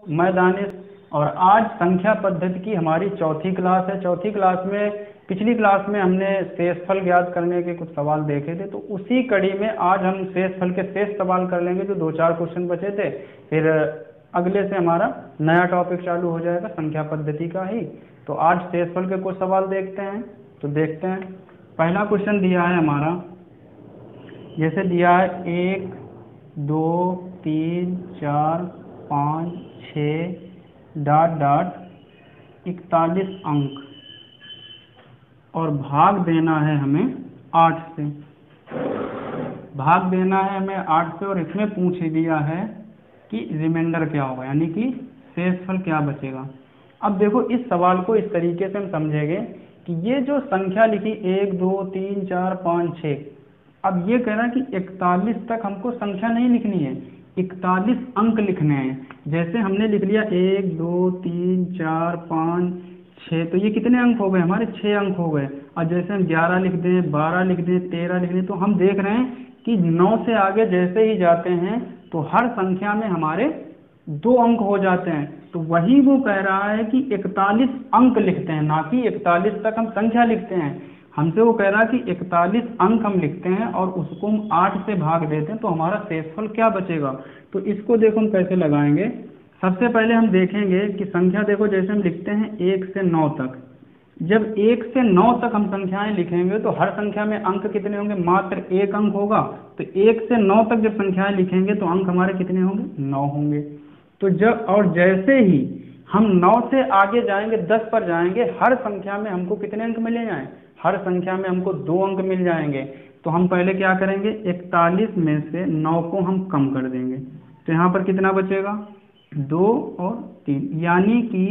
मैं दानिश। और आज संख्या पद्धति की हमारी चौथी क्लास है। चौथी क्लास में पिछली क्लास में हमने शेषफल ज्ञात करने के कुछ सवाल देखे थे, तो उसी कड़ी में आज हम शेषफल के शेष सवाल कर लेंगे जो 2-4 क्वेश्चन बचे थे। फिर अगले से हमारा नया टॉपिक चालू हो जाएगा संख्या पद्धति का ही। तो आज शेषफल के कुछ सवाल देखते हैं। तो देखते हैं, पहला क्वेश्चन दिया है हमारा, जैसे दिया है 1 2 3 4 5 6 41 अंक और भाग देना है हमें 8 से। भाग देना है हमें 8 से और इसमें पूछ दिया है कि रिमाइंडर क्या होगा, यानी कि शेषफल क्या बचेगा। अब देखो, इस सवाल को इस तरीके से हम समझेंगे कि ये जो संख्या लिखी 1 2 3 4 5 6, अब ये कह रहा है कि 41 तक हमको संख्या नहीं लिखनी है, 41 अंक लिखने हैं। जैसे हमने लिख लिया 1 2 3 4 5 6, तो ये कितने अंक हो गए हमारे? 6 अंक हो गए। और जैसे हम 11 लिख दें, 12 लिख दें, 13 लिख दें, तो हम देख रहे हैं कि 9 से आगे जैसे ही जाते हैं तो हर संख्या में हमारे 2 अंक हो जाते हैं। तो वही वो कह रहा है कि 41 अंक लिखते हैं, ना कि 41 तक हम संख्या लिखते हैं। हमसे वो कह रहा है कि 41 अंक हम लिखते हैं और उसको हम 8 से भाग देते हैं, तो हमारा शेषफल क्या बचेगा। तो इसको देखो हम कैसे लगाएंगे। सबसे पहले हम देखेंगे कि संख्या देखो, जैसे हम लिखते हैं 1 से 9 तक। जब 1 से 9 तक हम संख्याएं लिखेंगे तो हर संख्या में अंक कितने होंगे? मात्र 1 अंक होगा। तो 1 से 9 तक जब संख्याएं लिखेंगे तो अंक हमारे कितने होंगे? 9 होंगे। तो जब और जैसे ही हम 9 से आगे जाएंगे, 10 पर जाएंगे, हर संख्या में हमको कितने अंक मिले जाएं? हर संख्या में हमको 2 अंक मिल जाएंगे। तो हम पहले क्या करेंगे, 41 में से 9 को हम कम कर देंगे, तो यहाँ पर कितना बचेगा? 2 और 3, यानी कि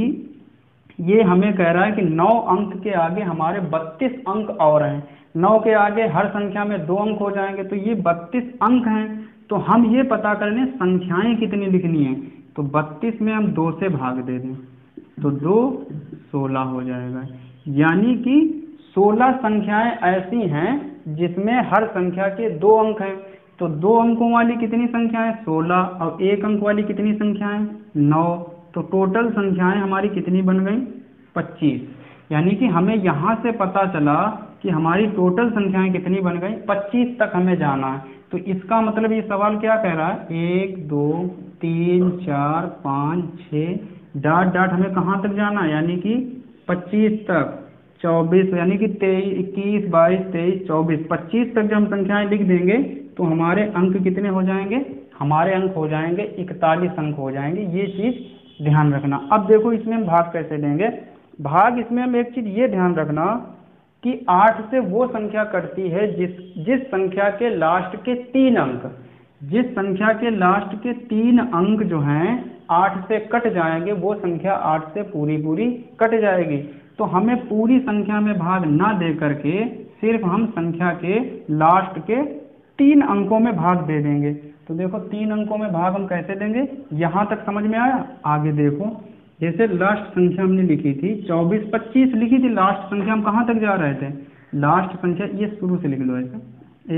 ये हमें कह रहा है कि 9 अंक के आगे हमारे 32 अंक और हैं। 9 के आगे हर संख्या में 2 अंक हो जाएंगे, तो ये 32 अंक हैं। तो हम ये पता कर लें संख्याएं कितनी लिखनी है। तो 32 में हम 2 से भाग दे दें, तो 2 16 हो जाएगा। यानी कि 16 संख्याएं ऐसी हैं जिसमें हर संख्या के 2 अंक हैं। तो 2 अंकों वाली कितनी संख्याएं? 16। और 1 अंक वाली कितनी संख्याएं? 9। तो टोटल संख्याएं हमारी कितनी बन गई? 25। यानी कि हमें यहाँ से पता चला कि हमारी टोटल संख्याएं कितनी बन गई? 25 तक हमें जाना है। तो इसका मतलब ये सवाल क्या कह रहा है? 1 2 3 4 5 6 हमें कहाँ तक जाना है? यानी कि 25 तक। 24 यानी कि 23 21 22 23 24 25 तक जब हम संख्याएं लिख देंगे तो हमारे अंक कितने हो जाएंगे? हमारे अंक हो जाएंगे 41 अंक हो जाएंगे। ये चीज ध्यान रखना। अब देखो, इसमें हम भाग कैसे देंगे। भाग इसमें हम एक चीज ये ध्यान रखना कि 8 से वो संख्या कटती है जिस संख्या के लास्ट के 3 अंक, जिस संख्या के लास्ट के 3 अंक जो हैं 8 से कट जाएंगे, वो संख्या 8 से पूरी कट जाएगी। तो हमें पूरी संख्या में भाग ना दे करके सिर्फ हम संख्या के लास्ट के 3 अंकों में भाग दे देंगे। तो देखो, 3 अंकों में भाग हम कैसे देंगे, यहाँ तक समझ में आया? आगे देखो, जैसे लास्ट संख्या हमने लिखी थी 24 25 लिखी थी, लास्ट संख्या हम कहाँ तक जा रहे थे? लास्ट संख्या ये शुरू से लिख लो ऐसे,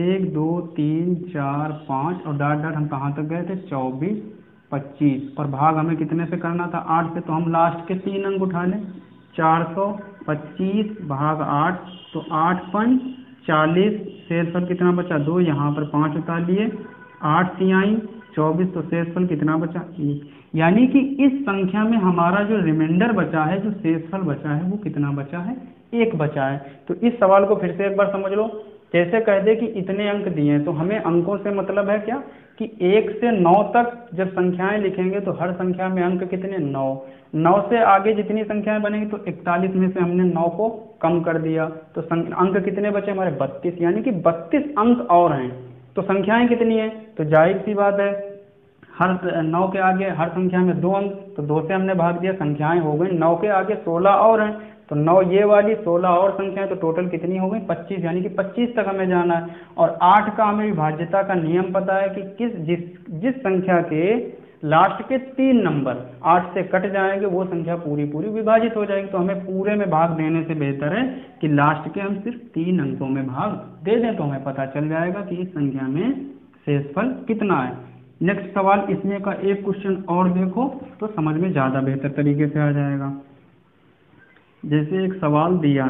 1 2 3 4 5 और हम कहाँ तक गए थे? 24 25। और भाग हमें कितने से करना था? 8 से। तो हम लास्ट के 3 अंक उठा लें, 425 भाग 8, तो 8 5 40। शेषफल कितना बचा? 2। यहाँ पर 5 उतार लिए, 8 तिहाई 24, तो शेषफल कितना बचा? 1। यानी कि इस संख्या में हमारा जो रिमाइंडर बचा है, जो शेषफल बचा है, वो कितना बचा है? 1 बचा है। तो इस सवाल को फिर से एक बार समझ लो। जैसे कह दे कि इतने अंक दिए हैं, तो हमें अंकों से मतलब है क्या कि 1 से 9 तक जब संख्याएं लिखेंगे तो हर संख्या में अंक कितने? 9। 9 से आगे जितनी संख्याएं बनेंगी, तो 41 में से हमने 9 को कम कर दिया, तो अंक कितने बचे हमारे? 32। यानी कि 32 अंक और हैं। तो संख्याएं कितनी है? तो जाहिर सी बात है, हर 9 के आगे हर संख्या में 2 अंक, तो 2 से हमने भाग दिया, संख्याएं हो गई। 9 के आगे 16 और हैं, तो 9 ये वाली, 16 और संख्याएं, तो टोटल कितनी हो गई? 25। यानी कि 25 तक हमें जाना है। और 8 का हमें विभाज्यता का नियम पता है कि जिस संख्या के लास्ट के 3 नंबर 8 से कट जाएंगे, वो संख्या पूरी विभाजित हो जाएगी। तो हमें पूरे में भाग देने से बेहतर है कि लास्ट के हम सिर्फ 3 अंकों में भाग दे दें, तो हमें पता चल जाएगा कि इस संख्या में शेषफल कितना है। नेक्स्ट सवाल इसमें का एक क्वेश्चन और देखो तो समझ में ज़्यादा बेहतर तरीके से आ जाएगा। जैसे एक सवाल दिया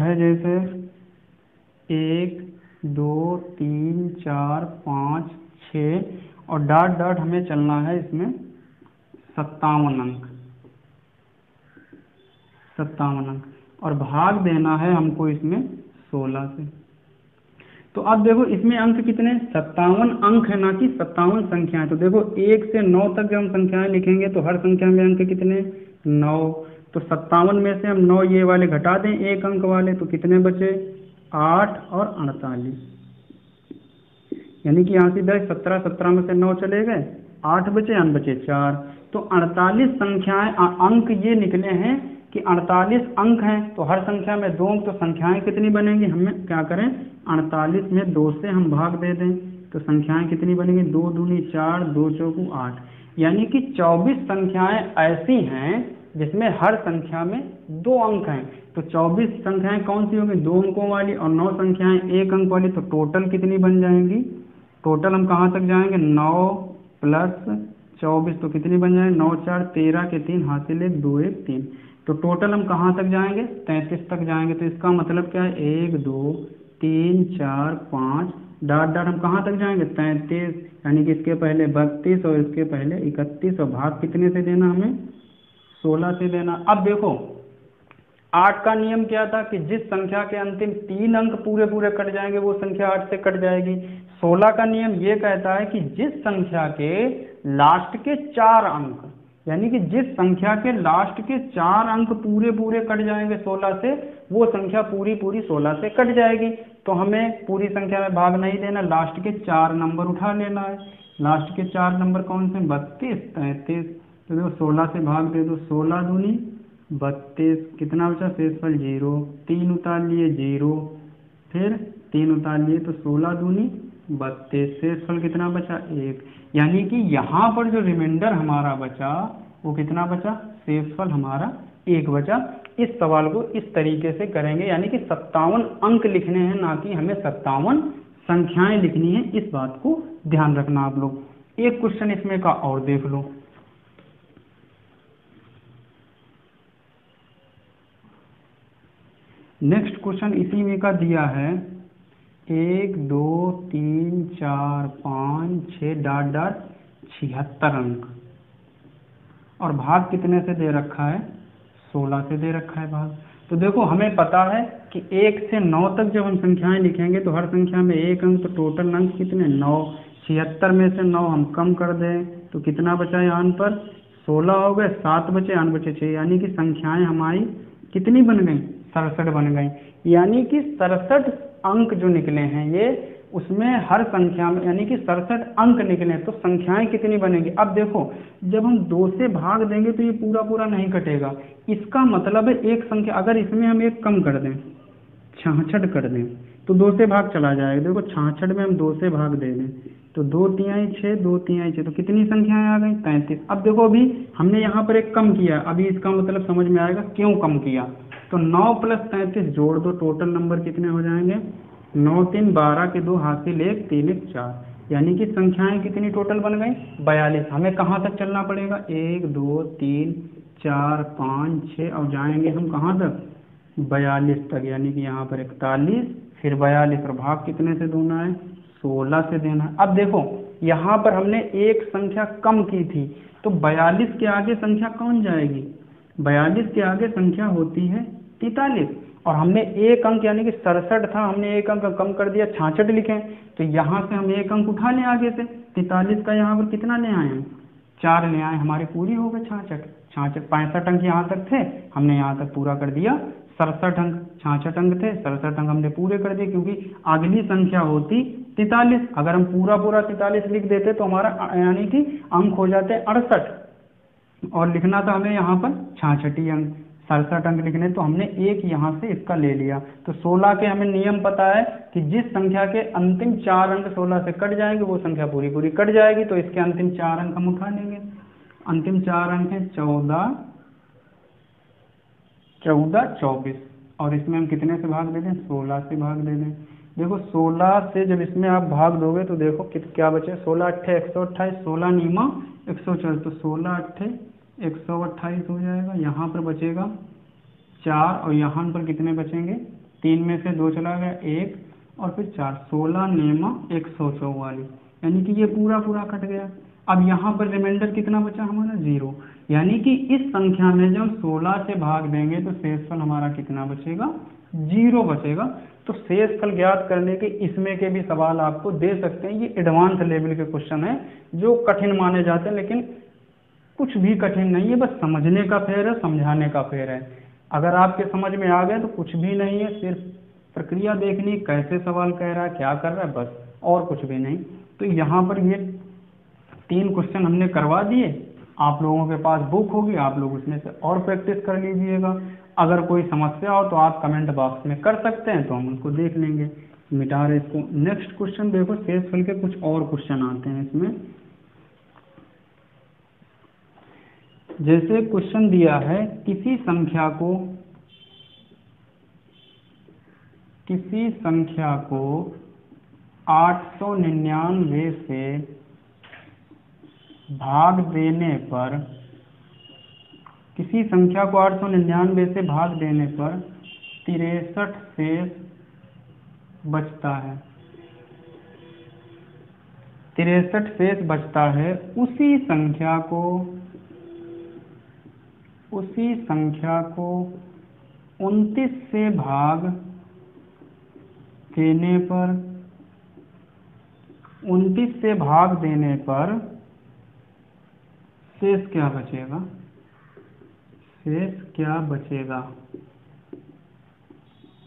है जैसे 1 2 3 4 5 6 और डॉट डॉट हमें चलना है इसमें 57 अंक और भाग देना है हमको इसमें 16 से। तो अब देखो इसमें अंक कितने 57 अंक है, ना कि 57 संख्याएं। तो देखो 1 से 9 तक जब हम संख्याएं लिखेंगे तो हर संख्या में अंक कितने 9। तो 57 में से हम 9 ये वाले घटा दें एक अंक वाले, तो कितने बचे 8 और 48। यानी कि यहाँ से 10 17 17 में से 9 चले गए, 8 बचे, 8 बचे 4। तो 48 संख्याएं अंक ये निकले हैं कि 48 अंक हैं। तो हर संख्या में 2 अंक, तो संख्याएं कितनी बनेंगी, हमें क्या करें 48 में 2 से हम भाग दे दें तो संख्याएं कितनी बनेंगी 2 दूनी 4 2 चौकू 8। यानी कि 24 संख्याएं ऐसी हैं जिसमें हर संख्या में 2 अंक हैं। तो 24 संख्याएं कौन सी होंगी 2 अंकों वाली, और 9 संख्याएं 1 अंक वाली। तो टोटल कितनी बन जाएंगी, टोटल हम कहाँ तक जाएंगे 9 + 24 तो कितनी बन जाएंगे 9 4 13 के 3 हासिल 1 2 1 3। तो टोटल हम कहाँ तक जाएंगे 33 तक जाएंगे। तो इसका मतलब क्या है 1 2 3 4 5 डॉट डॉट हम कहाँ तक जाएंगे 33, यानी कि इसके पहले 32 और इसके पहले 31 और भाग कितने से देना हमें 16 से देना। अब देखो 8 का नियम क्या था कि जिस संख्या के अंतिम 3 अंक पूरे पूरे कट जाएंगे वो संख्या 8 से कट जाएगी। 16 का नियम ये कहता है कि जिस संख्या के लास्ट के 4 अंक, यानी कि जिस संख्या के लास्ट के 4 अंक पूरे पूरे कट जाएंगे 16 से, वो संख्या पूरी पूरी 16 से कट जाएगी। तो हमें पूरी संख्या में भाग नहीं देना, लास्ट के 4 नंबर उठा लेना है। लास्ट के 4 नंबर कौन से 32 33। तो देखो 16 से भाग दे दो, 16 दूनी 32, कितना बचा शेषफल 0, 3 उतार लिए 0, फिर 3 उतार लिए तो 16 दूनी 32, शेषफल कितना बचा 1। यानी कि यहाँ पर जो रिमाइंडर हमारा बचा वो कितना बचा, शेषफल हमारा 1 बचा। इस सवाल को इस तरीके से करेंगे, यानी कि 57 अंक लिखने हैं, ना कि हमें 57 संख्याएं लिखनी है। इस बात को ध्यान रखना आप लोग। एक क्वेश्चन इसमें का और देख लो। नेक्स्ट क्वेश्चन इसी में का दिया है 1 2 3 4 5 6 डॉट डॉट 76 अंक और भाग कितने से दे रखा है 16 से दे रखा है भाग। तो देखो हमें पता है कि 1 से 9 तक जब हम संख्याएं लिखेंगे तो हर संख्या में 1 अंक, तो टोटल अंक कितने 9। 76 में से 9 हम कम कर दें तो कितना बचा यहाँ पर 16 हो गए, 7 बचे, 8 बचे 6, यानी कि संख्याएं हमारी कितनी बन गई 67 बन गई। यानी कि 67 अंक जो निकले हैं ये, उसमें हर संख्या में यानी कि 67 अंक निकले, तो संख्याएं कितनी बनेगी। अब देखो जब हम 2 से भाग देंगे तो ये पूरा पूरा नहीं कटेगा। इसका मतलब है एक संख्या अगर इसमें हम एक कम कर दें 66 कर दें तो 2 से भाग चला जाएगा। देखो 66 में हम 2 से भाग दे दें तो 2 तिहाई 6 2 तिहाई 6, तो कितनी संख्याएं आ गई 33। अब देखो अभी हमने यहाँ पर एक कम किया, अभी इसका मतलब समझ में आएगा क्यों कम किया। तो 9 + 33 जोड़ दो, टोटल नंबर कितने हो जाएंगे 9 3 12 के 2 हासिल 1 3 1 4, यानी कि संख्याएं कितनी टोटल बन गई 42। हमें कहाँ तक चलना पड़ेगा 1 2 3 4 5 6 और जाएंगे हम कहाँ तक 42 तक, यानी कि यहाँ पर 41 फिर 42 और भाग कितने से देना है 16 से देना है। अब देखो यहाँ पर हमने एक संख्या कम की थी, तो 42 के आगे संख्या कौन जाएगी 42 के आगे संख्या होती है 43, और हमने एक अंक यानी कि 67 था, हमने एक अंक कम कर दिया 66 लिखे, तो यहाँ से हम एक अंक उठा लें आगे से 43 का, यहाँ पर कितना ले आए हम 4 ले आए, हमारी पूरी हो गई 66। 65 अंक यहाँ तक थे, हमने यहाँ तक पूरा कर दिया 67 अंक। 66 अंक थे, 67 अंक हमने पूरे कर दिए, क्योंकि अगली संख्या होती 43। अगर हम पूरा पूरा 43 लिख देते तो हमारा यानी कि अंक हो जाते 68, और लिखना था हमें यहाँ पर 66 अंक। 67 अंक लिखने, तो हमने एक यहाँ से इसका ले लिया। तो 16 के हमें नियम पता है कि जिस संख्या के अंतिम 4 अंक 16 से कट जाएंगे वो संख्या पूरी पूरी कट जाएगी, तो इसके अंतिम 4 अंक हम उठा लेंगे। अंतिम 4 अंक हैं 14 14 24, और इसमें हम कितने से भाग दे दें 16 से भाग दे दें। देखो 16 से जब इसमें आप भाग दोगे तो देखो क्या बचे, 16 अट्ठे 128, 16 नीमा 124, तो 16 अट्ठे 128 हो जाएगा। यहाँ पर बचेगा 4 और यहाँ पर कितने बचेंगे, 3 में से 2 चला गया 1 और फिर 4, 16 नीमा 144, यानी कि ये पूरा पूरा कट गया। अब यहाँ पर रिमाइंडर कितना बचा हमारा, 0, यानी कि इस संख्या में जब 16 से भाग देंगे तो शेषफल हमारा कितना बचेगा, 0 बचेगा। तो शेषफल ज्ञात करने के इसमें के भी सवाल आपको दे सकते हैं। ये एडवांस लेवल के क्वेश्चन है जो कठिन माने जाते हैं, लेकिन कुछ भी कठिन नहीं है, बस समझने का फेर है, समझाने का फेर है। अगर आपके समझ में आ गए तो कुछ भी नहीं है, सिर्फ प्रक्रिया देखनी कैसे सवाल कह रहा है, क्या कर रहा है, बस, और कुछ भी नहीं। तो यहाँ पर ये 3 क्वेश्चन हमने करवा दिए, आप लोगों के पास बुक होगी, आप लोग उसमें से और प्रैक्टिस कर लीजिएगा। अगर कोई समस्या हो तो आप कमेंट बॉक्स में कर सकते हैं, तो हम उसको देख लेंगे। मिटा रहे इसको। नेक्स्ट क्वेश्चन देखो, शेषफल के कुछ और क्वेश्चन आते हैं इसमें। जैसे क्वेश्चन दिया है, किसी संख्या को 899 से भाग देने पर, किसी संख्या को 899 से भाग देने पर 63 शेष बचता है, 63 शेष बचता है। उसी संख्या को 29 से भाग देने पर 29 से भाग देने पर शेष क्या बचेगा, शेष क्या बचेगा,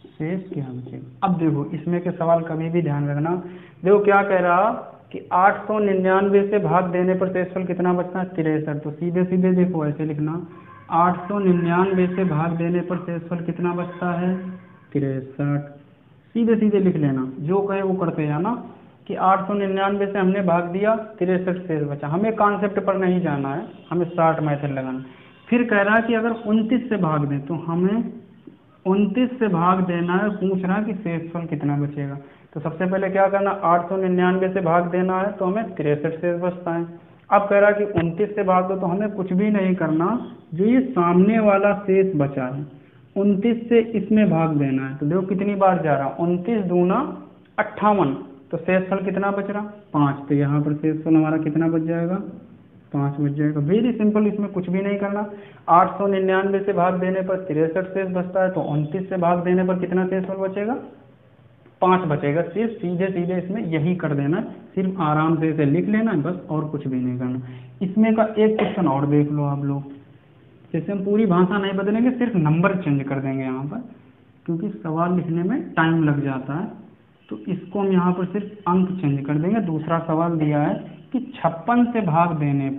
शेष क्या बचेगा। अब देखो इसमें के सवाल कभी भी ध्यान रखना। देखो क्या कह रहा कि 899 से भाग देने पर शेषफल कितना बचता है, 63। तो सीधे सीधे देखो ऐसे लिखना, 899 से भाग देने पर शेषफल कितना बचता है, 63। सीधे सीधे लिख लेना, जो कहे वो करते जाना कि 899 से हमने भाग दिया, 63 शेष बचा। हमें कॉन्सेप्ट पर नहीं जाना है, हमें शॉर्ट मेथड लगाना। फिर कह रहा है कि अगर 29 से भाग दें, तो हमें 29 से भाग देना है, पूछ रहा है कि शेषफल कितना बचेगा। तो सबसे पहले क्या करना, 899 से भाग देना है तो हमें 63 शेष बचता है। अब कह रहा है कि 29 से भाग दो, तो हमें कुछ भी नहीं करना, जो ये सामने वाला शेष बचा है 29 से इसमें भाग देना है। तो देखो कितनी बार जा रहा, 29 दूना 58, तो शेषफल कितना बच रहा, 5। तो यहाँ पर शेषफल हमारा कितना बच जाएगा, 5 बच जाएगा। वेरी सिंपल, इसमें कुछ भी नहीं करना। 899 से भाग देने पर 63 शेष बचता है, तो 29 से भाग देने पर कितना शेषफल बचेगा, 5 बचेगा। सिर्फ सीधे सीधे इसमें यही कर देना, सिर्फ आराम से इसे लिख लेना है बस, और कुछ भी नहीं करना। इसमें का एक क्वेश्चन और देख लो आप लोग। जैसे हम पूरी भाषा नहीं बदलेंगे, सिर्फ नंबर चेंज कर देंगे यहाँ पर, क्योंकि सवाल लिखने में टाइम लग जाता है। तो इसको हम यहाँ पर सिर्फ अंक चेंज कर देंगे। दूसरा सवाल दिया है कि 56 से भाग देने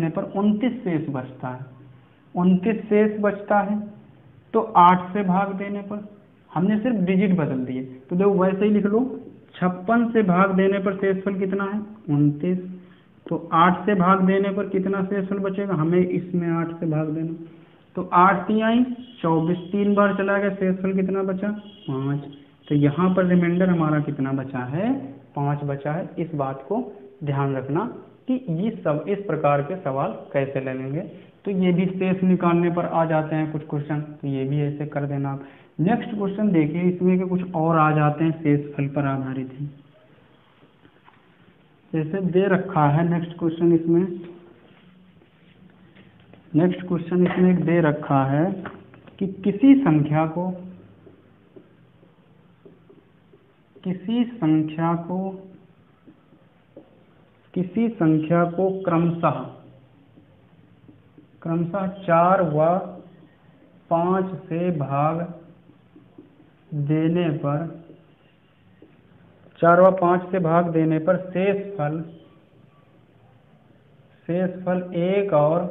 पर 29 शेष बचता है, 29 शेष बचता है। तो 8 से भाग देने पर, हमने सिर्फ डिजिट बदल दिए, तो देखो वैसे ही लिख लो, 56 से भाग देने पर शेषफल कितना है, 29। तो 8 से भाग देने पर कितना शेषफल बचेगा, हमें इसमें 8 से भाग देना, तो 8 3 आई 24, 3 बार चला गया, शेषफल कितना बचा, 5। तो यहाँ पर रिमाइंडर हमारा कितना बचा है, 5 बचा है। इस बात को ध्यान रखना कि ये सब इस प्रकार के सवाल कैसे लगेंगे। तो ये भी शेष निकालने पर आ जाते हैं कुछ क्वेश्चन, तो ये भी ऐसे कर देना आप। नेक्स्ट क्वेश्चन देखिए, इसमें के कुछ और आ जाते हैं शेषफल पर आधारित ही। जैसे दे रखा है नेक्स्ट क्वेश्चन इसमें एक दे रखा है कि किसी संख्या को क्रमशः 4 व 5 से भाग देने पर 4 व 5 से भाग देने पर शेषफल 1 और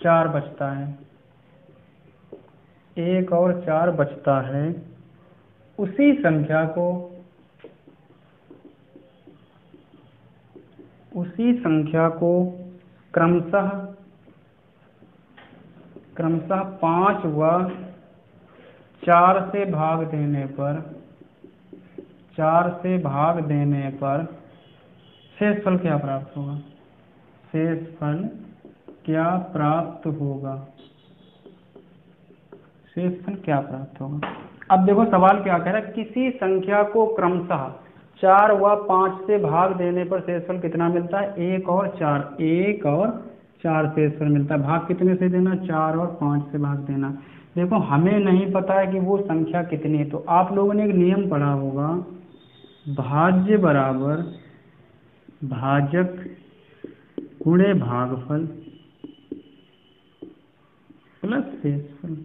4 बचता है, 1 और 4 बचता है। उसी संख्या को क्रमशः 5 व 4 से भाग देने पर 4 से भाग देने पर शेषफल क्या प्राप्त होगा? शेषफल क्या प्राप्त होगा? शेषफल क्या प्राप्त होगा? अब देखो सवाल क्या कह रहा है, किसी संख्या को क्रमशः 4 व 5 से भाग देने पर शेषफल कितना मिलता है? 1 और 4, 1 और 4 शेषफल मिलता है। भाग कितने से देना? 4 और 5 से भाग देना। देखो हमें नहीं पता है कि वो संख्या कितनी है, तो आप लोगों ने एक नियम पढ़ा होगा, भाज्य बराबर भाजक गुणे भागफल प्लस शेषफल,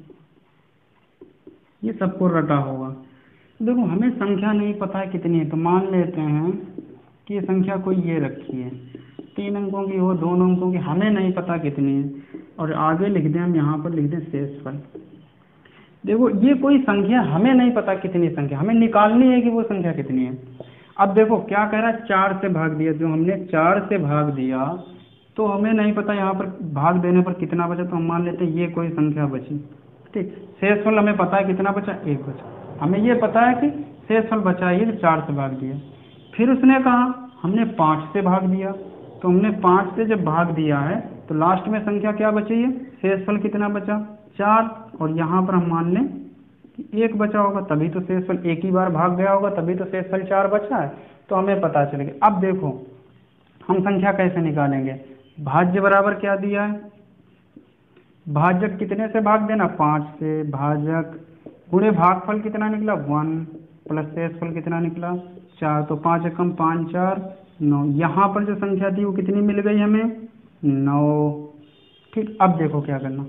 ये सबको रटा होगा। देखो हमें संख्या नहीं पता है कितनी है, तो मान लेते हैं कि ये संख्या कोई ये रखी है, 3 अंकों की हो, 2 अंकों की, हमें नहीं पता कितनी है, और आगे लिख दें, हम यहाँ पर लिख दें शेषफल। देखो ये कोई संख्या, हमें नहीं पता कितनी संख्या, हमें निकालनी है कि वो संख्या कितनी है। अब देखो क्या कह रहा है, 4 से भाग दिया, जो हमने 4 से भाग दिया, तो हमें नहीं पता यहाँ पर भाग देने पर कितना बचा, तो हम मान लेते हैं ये कोई संख्या बची। ठीक, शेषफल हमें पता है कितना बचा, 1 बचा। हमें ये पता है कि शेषफल बचा ये 4 से भाग दिया। फिर उसने कहा हमने 5 से भाग दिया, तो हमने 5 से जब भाग दिया है तो लास्ट में संख्या क्या बची है, शेषफल कितना बचा, 4। और यहाँ पर हम मान लें कि 1 बचा होगा, तभी तो शेषफल एक ही बार भाग गया होगा, तभी तो शेषफल 4 बचा है, तो हमें पता चलेगा। अब देखो हम संख्या कैसे निकालेंगे, भाज्य बराबर क्या दिया है, भाजक कितने से भाग देना, 5 से, भाजक गुणे भागफल कितना निकला, 1, प्लस शेषफल कितना निकला, 4, तो 5 एकम 5 4 9। यहाँ पर जो संख्या थी वो कितनी मिल गई हमें, 9। ठीक, अब देखो क्या करना,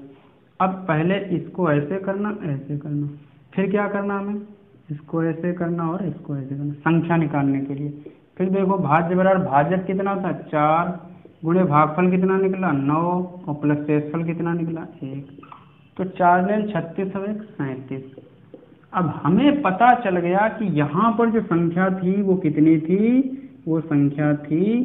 अब पहले इसको ऐसे करना, ऐसे करना, फिर क्या करना, हमें इसको ऐसे करना और इसको ऐसे करना संख्या निकालने के लिए। फिर देखो भाज्य बराबर भाजक कितना था, 4 गुणे भागफल कितना निकला, 9, और प्लस शेषफल कितना निकला, 1। तो 4 ने 36 और 1 37। अब हमें पता चल गया कि यहाँ पर जो संख्या थी वो कितनी थी, वो संख्या थी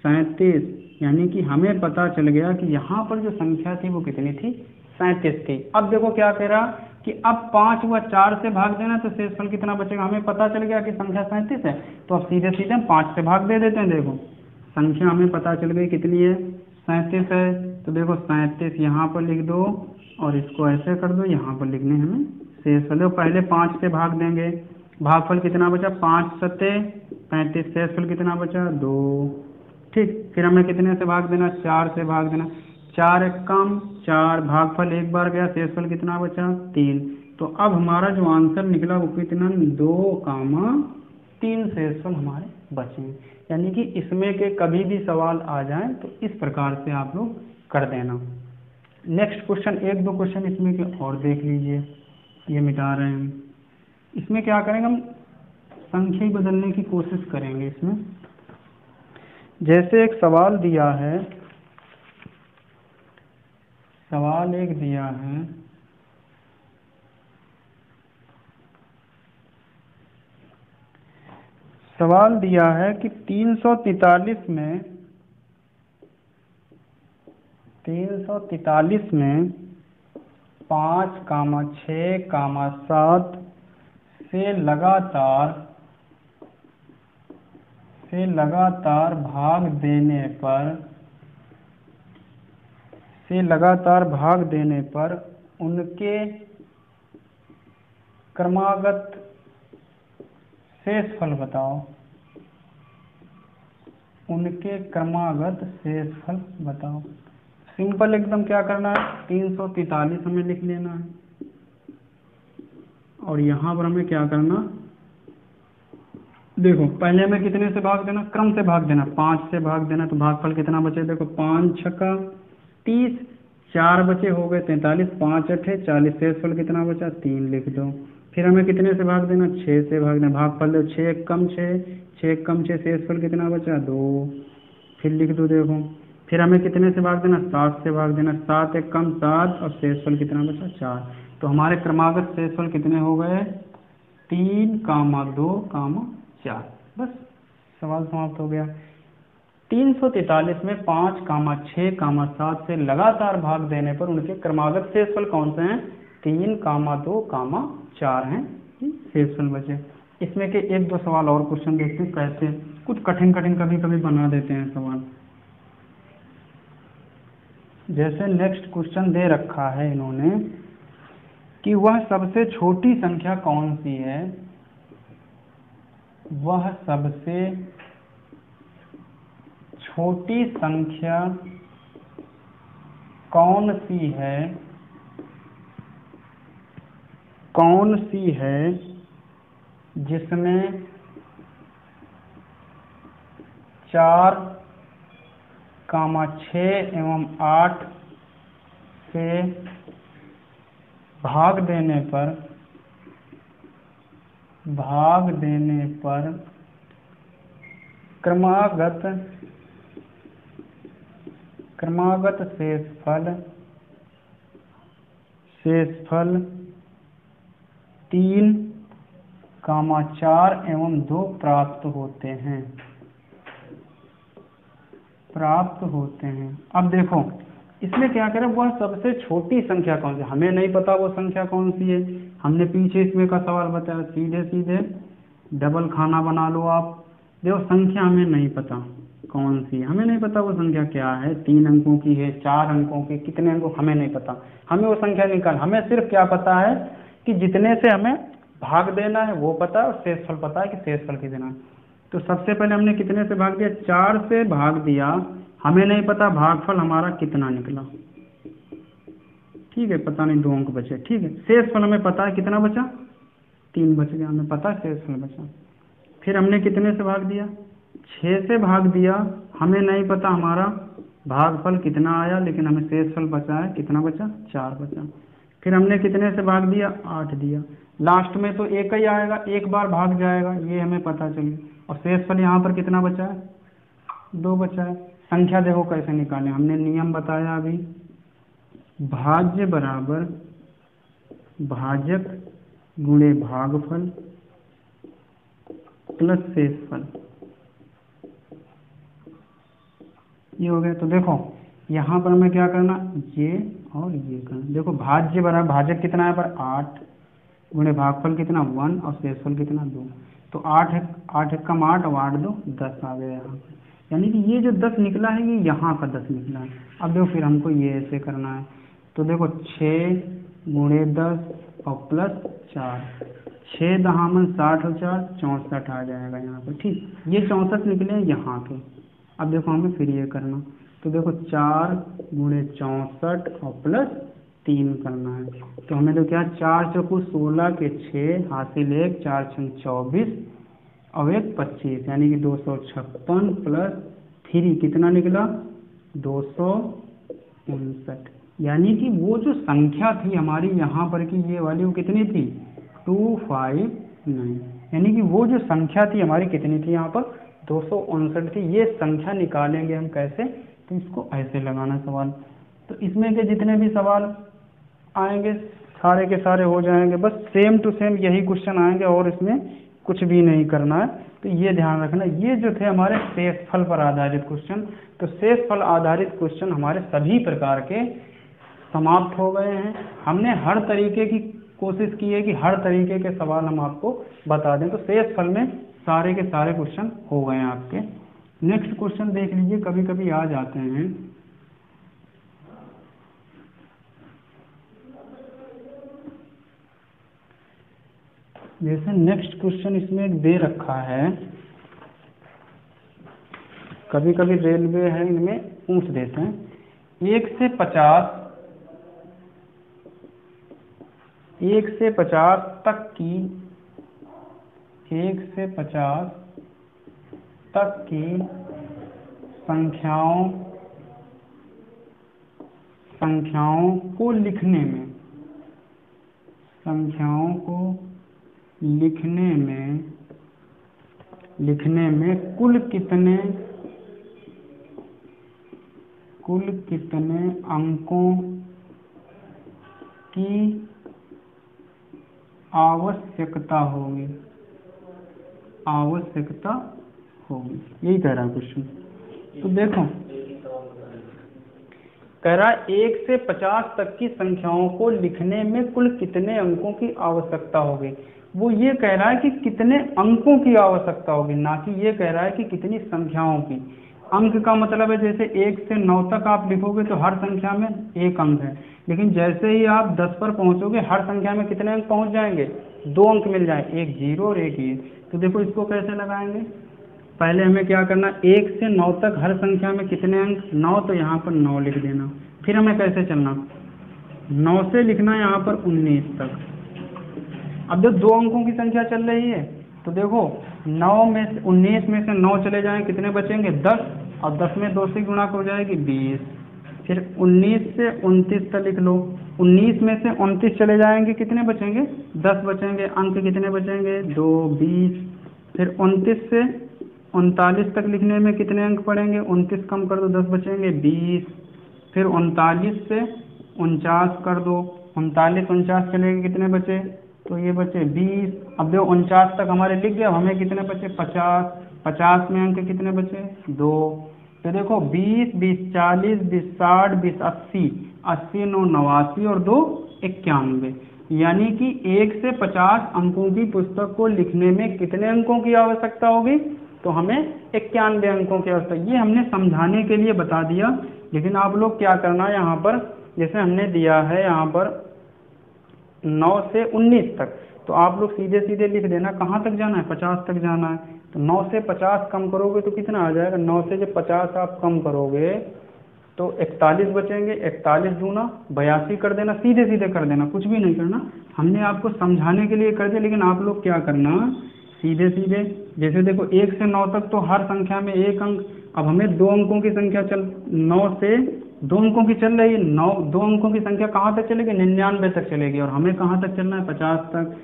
37। यानी कि हमें पता चल गया कि यहाँ पर जो संख्या थी वो कितनी थी, 37 थी। अब देखो क्या कह रहा कि अब 5 व 4 से भाग देना, तो शेषफल कितना बचेगा, हमें पता चल गया कि संख्या 37 है, तो अब सीधे सीधे हम 5 से भाग दे देते हैं। देखो संख्या हमें पता चल गई कितनी है, 37 है, तो देखो 37 यहाँ पर लिख दो और इसको ऐसे कर दो, यहाँ पर लिखने हमें शेषफल। पहले 5 से भाग देंगे, भागफल कितना बचा, 5 सत्ते 35, शेषफल कितना बचा, 2। ठीक, फिर हमें कितने से भाग देना, 4 से भाग देना, 4 एक कम 4, भागफल एक बार गया, शेषफल कितना बचा, 3। तो अब हमारा जो आंसर निकला वो कितना, 2,3 शेषफल हमारे बचे। यानी कि इसमें के कभी भी सवाल आ जाए तो इस प्रकार से आप लोग कर देना। नेक्स्ट क्वेश्चन, 1-2 क्वेश्चन इसमें के और देख लीजिए, ये मिटा रहे हैं। इसमें क्या करेंगे, हम संख्या ही बदलने की कोशिश करेंगे। इसमें जैसे एक सवाल दिया है, सवाल एक दिया है, सवाल दिया है कि 343 में 5, 6, 7 से लगातार भाग देने पर उनके क्रमागत शेषफल बताओ, उनके क्रमागत शेषफल बताओ। सिंपल एकदम क्या करना है, 343 हमें लिख लेना है, और यहाँ पर हमें क्या करना, देखो पहले हमें कितने से भाग देना, क्रम से भाग देना, 5 से भाग देना, तो भागफल कितना बचे, देखो 5 छक्का 30, 4 बचे हो गए 43, 5 8 40, शेषफल कितना बचा, 3 लिख दो। फिर हमें कितने से भाग देना, 6 से भाग देना, भागफल दो 6 एक कम 6, 6 एक कम 6, शेषफल कितना बचा, 2। फिर लिख दो, देखो फिर हमें कितने से भाग देना, 7 से भाग देना, 7 एक कम 7, और शेषफल कितना बचा, 4। तो हमारे क्रमागत शेषफल कितने हो गए, 3, 2, 4। बस सवाल समाप्त हो गया। 343 में 5, 6, 7 से लगातार भाग देने पर उनके क्रमागत शेषफल कौन से हैं, 3,2,4 हैं शेषफल बचे। इसमें के एक दो सवाल और क्वेश्चन देखते हैं कैसे, कुछ कठिन कठिन कभी कभी बना देते हैं सवाल। जैसे नेक्स्ट क्वेश्चन दे रखा है इन्होंने कि वह सबसे छोटी संख्या कौन सी है, वह सबसे छोटी संख्या कौन सी है जिसमें 4, 6 एवं 8 से भाग देने पर क्रमागत शेषफल 3, 4 एवं 2 प्राप्त होते हैं। अब देखो इसमें क्या करें, वह सबसे छोटी संख्या कौन सी, हमें नहीं पता वो संख्या कौन सी है। हमने पीछे इसमें का सवाल बताया, सीधे सीधे डबल खाना बना लो आप। देखो संख्या हमें नहीं पता कौन सी है, हमें नहीं पता वो संख्या क्या है, 3 अंकों की है, 4 अंकों की, कितने अंकों हमें नहीं पता। हमें वो संख्या हमें सिर्फ क्या पता है कि जितने से हमें भाग देना है वो पता है, और शेषफल पता है कि शेषफल कितना है। तो सबसे पहले हमने कितने से भाग दिया, 4 से भाग दिया, हमें नहीं पता भागफल हमारा कितना निकला, ठीक है, पता नहीं 2 अंक बचे, ठीक है। शेषफल हमें पता है कितना बचा, 3 बच गया, हमें पता है शेषफल बचा। फिर हमने कितने से भाग दिया, 6 से भाग दिया, हमें नहीं पता हमारा भागफल कितना आया, लेकिन हमें शेषफल बचा है, कितना बचा, 4 बचा। फिर हमने कितने से भाग दिया, 8 दिया। लास्ट में तो एक ही आएगा, एक बार भाग जाएगा, ये हमें पता चली। और शेषफल यहाँ पर कितना बचा है, 2 बचा है। संख्या देखो कैसे निकालें, हमने नियम बताया अभी, भाज्य बराबर भाजक गुणे भागफल प्लस शेषफल, ये हो गया। तो देखो यहाँ पर हमें क्या करना, ये और ये करना। देखो भाज्य बराबर भाजक कितना है पर 8 गुणे भागफल कितना 1 और शेषफल कितना 2। तो 8 एक 8 कम 8 और 8 2 10 आ गया यहाँ पर, यानी कि ये जो 10 निकला है ये यहाँ का 10 निकला है। अब देखो फिर हमको ये ऐसे करना है, तो देखो 6 गुणे 10 और प्लस 4, 6 दहामन 60 और 4 64 आ जाएगा यहाँ पर, ठीक। ये 64 निकले हैं यहाँ के। अब देखो हमें फिर ये करना, तो देखो 4 गुणे 64 और प्लस 3 करना है। तो हमें तो क्या 4 चौकू 16 के 6 हासिल 1, 4 छंग 24 और 1 25, यानी कि 256 प्लस 3 कितना निकला 259। यानी कि वो जो संख्या थी हमारी यहाँ पर की ये वाली वो कितनी थी 259, यानी कि वो जो संख्या थी हमारी कितनी थी यहाँ पर 259 थी। ये संख्या निकालेंगे हम कैसे, तो इसको ऐसे लगाना सवाल। तो इसमें के जितने भी सवाल आएंगे सारे के सारे हो जाएंगे, बस सेम टू सेम यही क्वेश्चन आएंगे और इसमें कुछ भी नहीं करना है। तो ये ध्यान रखना, ये जो थे हमारे शेषफल पर आधारित क्वेश्चन। तो शेषफल आधारित क्वेश्चन हमारे सभी प्रकार के समाप्त हो गए हैं। हमने हर तरीके की कोशिश की है कि हर तरीके के सवाल हम आपको बता दें। तो शेषफल में सारे के सारे क्वेश्चन हो गए हैं आपके। नेक्स्ट क्वेश्चन देख लीजिए, कभी कभी आ जाते हैं। जैसे नेक्स्ट क्वेश्चन इसमें एक दे रखा है, कभी कभी रेलवे है इनमें पूछ देते हैं 1 से 50 तक की 1 से 50 तक की संख्याओं को लिखने में कुल कितने अंकों की आवश्यकता होगी, यही कह रहा है क्वेश्चन। तो देखो कह रहा है 1 से 50 तक की संख्याओं को लिखने में कुल कितने अंकों की आवश्यकता होगी। वो ये कह रहा है कि कितने अंकों की आवश्यकता होगी, ना कि ये कह रहा है कि कितनी संख्याओं की। अंक का मतलब है जैसे 1 से 9 तक आप लिखोगे तो हर संख्या में एक अंक है, लेकिन जैसे ही आप 10 पर पहुंचोगे हर संख्या में कितने अंक पहुंच जाएंगे, 2 अंक मिल जाए, एक 0 और एक ये। तो देखो इसको कैसे लगाएंगे, पहले हमें क्या करना, 1 से 9 तक हर संख्या में कितने अंक, 9, तो यहाँ पर 9 लिख देना। फिर हमें कैसे चलना, 9 से लिखना यहाँ पर 19 तक। अब जब 2 अंकों की संख्या चल रही है तो देखो 9 में से 19 में से 9 चले जाएं कितने बचेंगे, 10, और 10 में 2 से गुणा हो जाएगी 20। फिर 19 से 29 तक लिख लो, 19 में से 29 चले जाएंगे कितने बचेंगे, 10 बचेंगे, अंक कितने बचेंगे, 2, 20। फिर 29 से 39 तक लिखने में कितने अंक पड़ेंगे, 29 कम कर दो 10 बचेंगे 20। फिर 39 से 49 कर दो, 39 49 चलेंगे कितने बचे, तो ये बचे 20। अब देखो 49 तक हमारे लिख गए, हमें कितने बचे 50, 50 में अंक कितने बचे 2। तो देखो 20, 20 40, 20 60, 20 80, 80 9 89 और 2 91, यानी कि 1 से 50 अंकों की पुस्तक को लिखने में कितने अंकों की आवश्यकता होगी, तो हमें 91 अंकों की आवश्यकता। ये हमने समझाने के लिए बता दिया, लेकिन आप लोग क्या करना है यहाँ पर, जैसे हमने दिया है यहाँ पर 9 से 19 तक, तो आप लोग सीधे सीधे लिख देना कहाँ तक जाना है, 50 तक जाना है। तो 9 से 50 कम करोगे तो कितना आ जाएगा, 9 से जब 50 आप कम करोगे तो 41 बचेंगे, 41 दूना 82 कर देना, सीधे सीधे कर देना, कुछ भी नहीं करना, हमने आपको समझाने के लिए कर दिया। लेकिन आप लोग क्या करना, सीधे सीधे, जैसे देखो 1 से 9 तक तो हर संख्या में एक अंक, अब हमें 2 अंकों की संख्या 9 से 2 अंकों की चल रही है, 2 अंकों की संख्या कहाँ तक चलेगी, 99 तक चलेगी, और हमें कहाँ तक चलना है, 50 तक।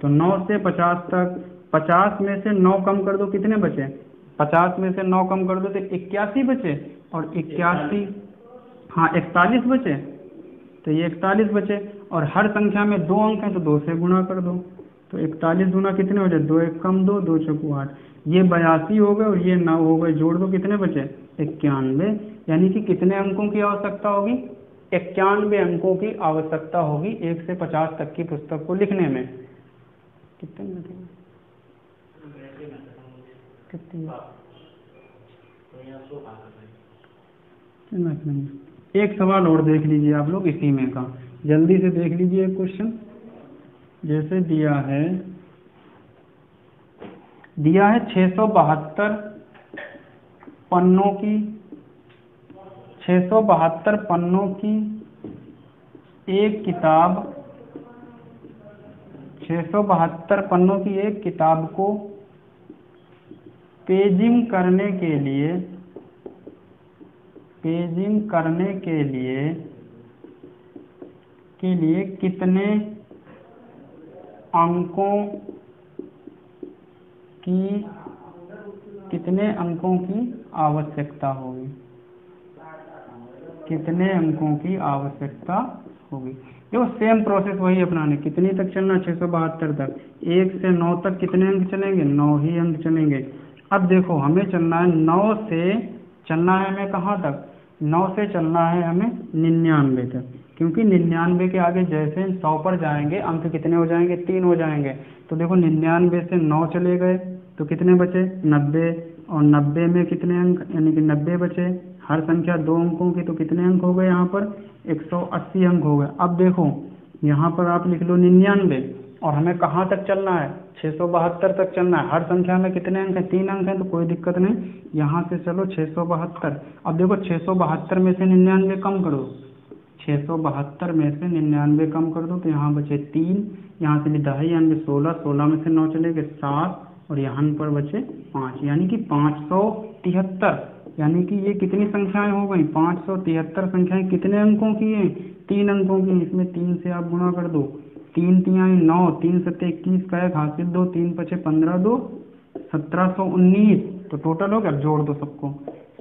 तो 9 से 50 तक, 50 में से 9 कम कर दो कितने बचे, 50 में से 9 कम कर दो तो 81 बचे, और 81, हाँ 41 बचे, तो ये 41 बचे, और हर संख्या में 2 अंक हैं तो 2 से गुणा कर दो, तो 41 गुना कितने हो जाए, 2 1 कम 2, 2 चौको 8, ये 82 हो गए और ये 9 हो गए, जोड़ दो कितने बचे 91, यानी कि कितने अंकों की आवश्यकता होगी, 91 अंकों की आवश्यकता होगी 1 से 50 तक की पुस्तक को लिखने में। कितने मिनट कितनी, एक सवाल और देख लीजिए आप लोग इसी में का, जल्दी से देख लीजिए एक क्वेश्चन। जैसे दिया है 672 पन्नों की, 672 पन्नों की एक किताब, 672 पन्नों की एक किताब को पेजिंग करने के लिए कितने अंकों की आवश्यकता होगी, कितने अंकों की आवश्यकता होगी। देखो सेम प्रोसेस वही अपनाने, कितनी तक चलना, 672 तक, 1 से 9 तक कितने अंक चलेंगे, 9 ही अंक चलेंगे। अब देखो हमें चलना है 9 से, चलना है हमें कहाँ तक, 9 से चलना है हमें 99 तक, क्योंकि 99 के आगे जैसे 100 पर जाएंगे अंक कितने हो जाएंगे, 3 हो जाएंगे। तो देखो 99 से 9 चले गए तो कितने बचे 90, और 90 में कितने अंक, यानी कि 90 बचे, हर संख्या 2 अंकों की, तो कितने अंक हो गए यहाँ पर 180 अंक हो गए। अब देखो यहाँ पर आप लिख लो 99, और हमें कहाँ तक चलना है, 672 तक चलना है, हर संख्या में कितने अंक हैं, 3 अंक हैं, तो कोई दिक्कत नहीं, यहाँ से चलो 672। अब देखो 672 में से 99 कम करो, 672 में से 99 कम कर दो तो यहाँ बचे 3, यहाँ से भी 2 यानी 16, 16 में से 9 चले गए 7, और यहाँ पर बचे 5, यानी कि 573, यानी कि ये कितनी संख्याएं हो गई, 573 संख्याएं कितने अंकों की हैं, 3 अंकों की। इसमें 3 से आप गुणा कर दो, 3 3 9, 3 7 21 का 1 हासिल 2, 3 5 15 2 1719, तो टोटल हो गया, जोड़ दो सबको,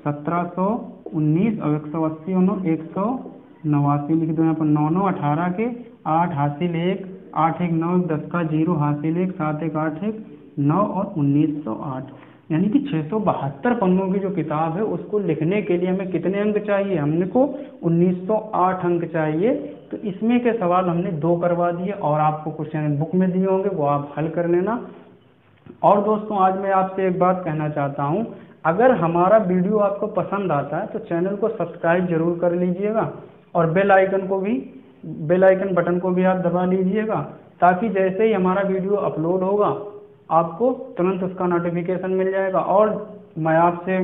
1719 और 180 और 189 लिख दो यहाँ पर, 9 9 18 के 8 हासिल 1, 8 1 9 10 का 0 हासिल 1, 7 1 8 1 9 और 1908। यानी कि 672 पन्नों की जो किताब है उसको लिखने के लिए हमें कितने अंक चाहिए, हमने को 1908 अंक चाहिए। तो इसमें के सवाल हमने 2 करवा दिए और आपको क्वेश्चन बुक में दिए होंगे, वो आप हल कर लेना। और दोस्तों आज मैं आपसे एक बात कहना चाहता हूँ, अगर हमारा वीडियो आपको पसंद आता है तो चैनल को सब्सक्राइब जरूर कर लीजिएगा और बेल आइकन बटन को भी आप दबा लीजिएगा, ताकि जैसे ही हमारा वीडियो अपलोड होगा आपको तुरंत उसका नोटिफिकेशन मिल जाएगा। और मैं आपसे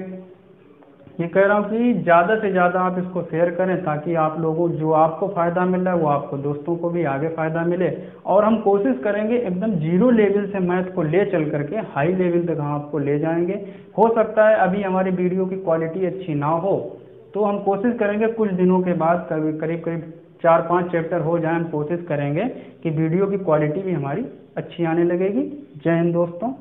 ये कह रहा हूँ कि ज़्यादा से ज़्यादा आप इसको शेयर करें, ताकि आप लोगों जो आपको फ़ायदा मिल रहा है वो आपको दोस्तों को भी आगे फ़ायदा मिले। और हम कोशिश करेंगे एकदम 0 लेवल से मैथ को ले चल करके हाई लेवल तक हम आपको ले जाएंगे। हो सकता है अभी हमारी वीडियो की क्वालिटी अच्छी ना हो, तो हम कोशिश करेंगे कुछ दिनों के बाद करीब करीब 4-5 चैप्टर हो जाए, हम कोशिश करेंगे कि वीडियो की क्वालिटी भी हमारी अच्छी आने लगेगी। जय हिंद दोस्तों।